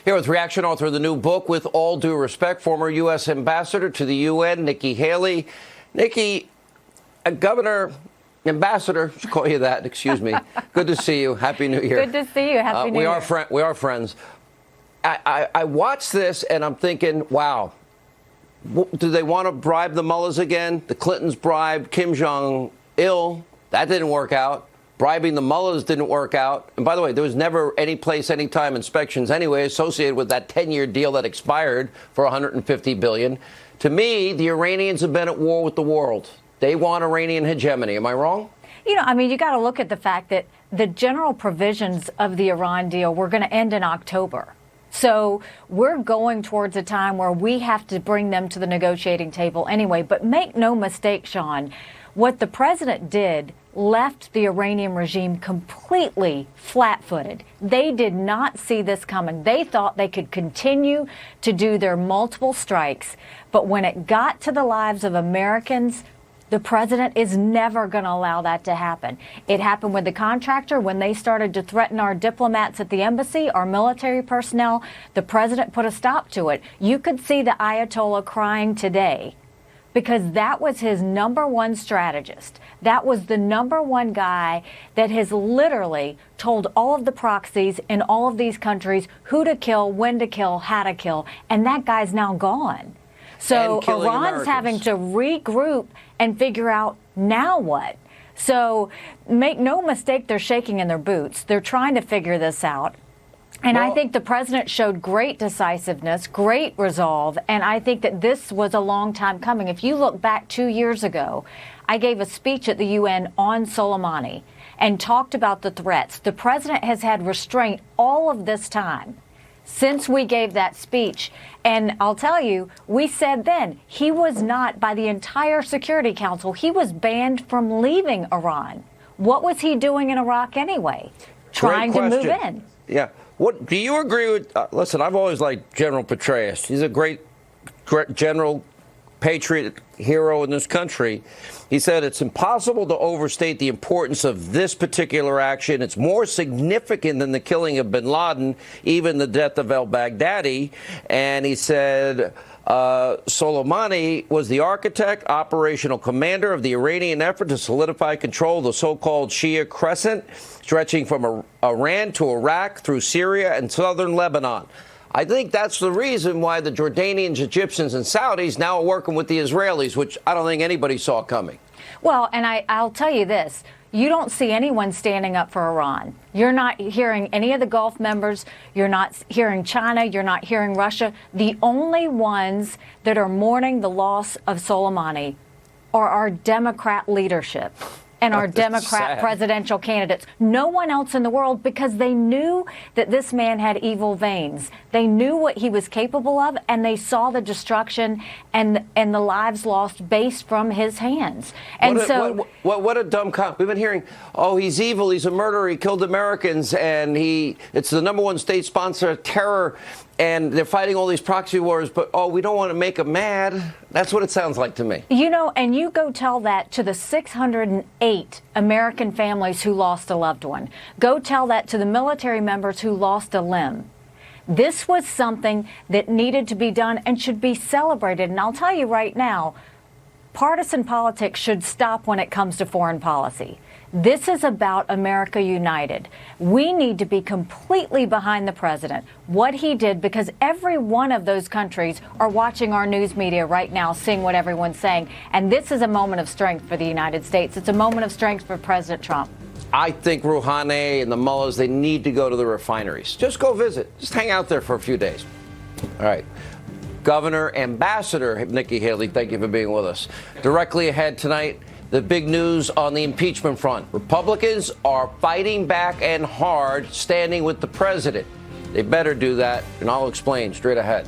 Here with reaction author of the new book, With All Due Respect, former U.S. Ambassador to the UN, Hannity-Haley. Nikki, Governor, Ambassador, should call you that, excuse me. Good to see you. Happy New Year. Good to see you. Happy New Year. We are friends. I watched this and I'm thinking, wow, do they want to bribe the mullahs again? The Clintons bribed Kim Jong-il. That didn't work out. Bribing the mullahs didn't work out. And by the way, there was never any place, any time inspections anyway associated with that 10-year deal that expired for $150 billion. To me, the Iranians have been at war with the world. They want Iranian hegemony. Am I wrong? You know, I mean, you got to look at the fact that the general provisions of the Iran deal were going to end in October. So we're going towards a time where we have to bring them to the negotiating table anyway. But make no mistake, Sean, what the president did left the Iranian regime completely flat-footed. They did not see this coming. They thought they could continue to do their multiple strikes. But when it got to the lives of Americans, the president is never going to allow that to happen. It happened with the contractor when they started to threaten our diplomats at the embassy, our military personnel. The president put a stop to it. You could see the Ayatollah crying today because that was his number one strategist. That was the number one guy that has literally told all of the proxies in all of these countries who to kill, when to kill, how to kill. And that guy's now gone. So Iran's having to regroup and figure out now what. So make no mistake, they're shaking in their boots. They're trying to figure this out. And I think the president showed great decisiveness, great resolve, and I think that this was a long time coming. If you look back 2 years ago, I gave a speech at the UN on Soleimani and talked about the threats. The president has had restraint all of this time since we gave that speech. And I'll tell you, we said then he was not, by the entire Security Council, he was banned from leaving Iran. What was he doing in Iraq anyway? Trying to move in. Yeah. What do you agree with? Listen, I've always liked General Petraeus. He's a great general, patriot hero in this country. He said it's impossible to overstate the importance of this particular action. It's more significant than the killing of bin Laden, even the death of al-Baghdadi. And he said Soleimani was the architect, operational commander of the Iranian effort to solidify control of the so-called Shia Crescent, stretching from Iran to Iraq through Syria and southern Lebanon. I think that's the reason why the Jordanians, Egyptians, and Saudis now are working with the Israelis, which I don't think anybody saw coming. Well, and I'll tell you this. You don't see anyone standing up for Iran. You're not hearing any of the Gulf members. You're not hearing China. You're not hearing Russia. The only ones that are mourning the loss of Soleimani are our Democrat leadership and our Democrat presidential candidates. No one else in the world, because they knew that this man had evil veins. They knew what he was capable of, and they saw the destruction and the lives lost based from his hands. And what a dumb cop. We've been hearing, oh, he's evil, he's a murderer, he killed Americans, and it's the #1 state sponsor of terror, and they're fighting all these proxy wars, but, oh, we don't want to make him mad. That's what it sounds like to me. You know, and you go tell that to the 608 American families who lost a loved one. Go tell that to the military members who lost a limb. This was something that needed to be done and should be celebrated. And I'll tell you right now, partisan politics should stop when it comes to foreign policy. This is about America united. We need to be completely behind the president, what he did, because every one of those countries are watching our news media right now, seeing what everyone's saying. And this is a moment of strength for the United States. It's a moment of strength for President Trump. I think Rouhani and the mullahs, they need to go to the refineries. Just go visit. Just hang out there for a few days. All right. Governor, Ambassador Hannity-Haley, thank you for being with us. Directly ahead tonight, the big news on the impeachment front. Republicans are fighting back and hard, standing with the president. They better do that, and I'll explain straight ahead.